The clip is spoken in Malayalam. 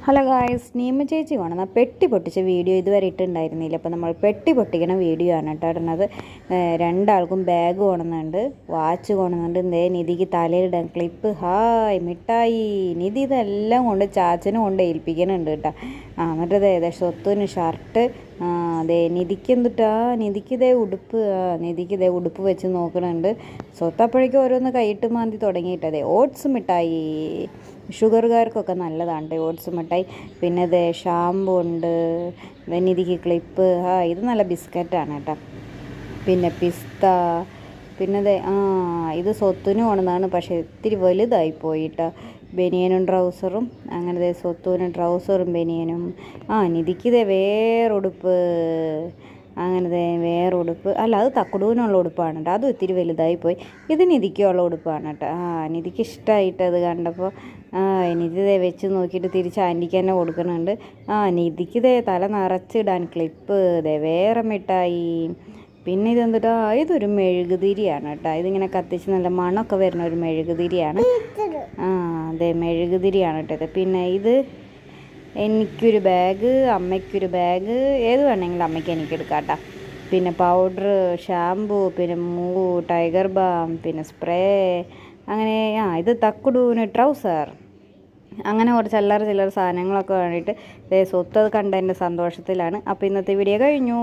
ഹലോ ഗായ്സ്, നീമ ചേച്ചി കാണുന്ന പെട്ടി പൊട്ടിച്ച വീഡിയോ ഇതുവരെ ഇട്ടുണ്ടായിരുന്നില്ല. അപ്പോൾ നമ്മൾ പെട്ടി പൊട്ടിക്കണ വീഡിയോ ആണ് കേട്ടോ ഇടുന്നത്. രണ്ടാൾക്കും ബാഗ് കൊണ്ടുവന്നുണ്ട്, വാച്ച് കൊണ്ടുവന്നുണ്ട്, നിധിക്ക് തലയിലിടാൻ ക്ലിപ്പ്, ഹായ് മിഠായി. നിധി ഇതെല്ലാം കൊണ്ട് ചാച്ചനും കൊണ്ട് ഏൽപ്പിക്കുന്നുണ്ട് കേട്ടോ. എന്നിട്ട് സ്വത്തുന് ഷർട്ട്, നിധിക്ക് എന്തിട്ടാ, നിധിക്ക് ഉടുപ്പ് വെച്ച് നോക്കണുണ്ട്. സ്വത്തപ്പോഴേക്കും ഓരോന്ന് കൈയിട്ട് മാന്തി തുടങ്ങിയിട്ടതേ. ഓട്സ് മിഠായി, ഷുഗറുകാർക്കൊക്കെ നല്ലതാണ് ഓട്സ് മിഠായി. പിന്നെ ഷാമ്പു ഉണ്ട്, നിധിക്ക് ക്ലിപ്പ്, ഇത് നല്ല ബിസ്ക്കറ്റാണ് കേട്ടോ. പിന്നെ പിസ്ത, പിന്നെ ഇത് സ്വത്തുന് കൊണ്ടതാണ്, പക്ഷേ ഇത്തിരി വലുതായി പോയിട്ടോ. ബനിയനും ട്രൗസറും, അങ്ങനെ സ്വത്തുവിന് ട്രൗസറും ബനിയനും. നിധിക്ക് വേറൊടുപ്പ്, അങ്ങനെ വേറൊടുപ്പ്, അല്ല അത് തക്കുടൂനുള്ള ഉടുപ്പാണ് കേട്ടോ, അതും ഇത്തിരി വലുതായി പോയി. ഇത് നിധിക്കുള്ള ഉടുപ്പാണ് കേട്ടോ. നിധിക്ക് ഇഷ്ടമായിട്ട് അത് കണ്ടപ്പോൾ നിധി വെച്ച് നോക്കിയിട്ട് തിരിച്ച് ആൻറ്റിക്ക് തന്നെ കൊടുക്കുന്നുണ്ട്. നിധിക്ക് തല നിറച്ചിടാൻ ക്ലിപ്പ്, വേറെ മിഠായി. പിന്നെ ഇതെന്തിട്ടാ, ഇതൊരു മെഴുകുതിരിയാണ് കേട്ടോ. ഇതിങ്ങനെ കത്തിച്ച് നല്ല മണമൊക്കെ വരുന്ന ഒരു മെഴുകുതിരിയാണ്. മെഴുകുതിരിയാണ് കേട്ടോ. പിന്നെ ഇത് എനിക്കൊരു ബാഗ്, അമ്മയ്ക്കൊരു ബാഗ്, ഏത് വേണമെങ്കിലും അമ്മയ്ക്ക് എനിക്ക് എടുക്കാം കേട്ടോ. പിന്നെ പൗഡർ, ഷാമ്പു, പിന്നെ ടൈഗർ ബാം, പിന്നെ സ്പ്രേ, അങ്ങനെ ഇത് തക്കുടൂന് ട്രൗസർ, അങ്ങനെ കുറച്ച് ചില്ലറ സാധനങ്ങളൊക്കെ വേണ്ടിയിട്ട് സ്വത്ത് അത് കണ്ടതിൻ്റെ സന്തോഷത്തിലാണ്. അപ്പോൾ ഇന്നത്തെ വീഡിയോ കഴിഞ്ഞു.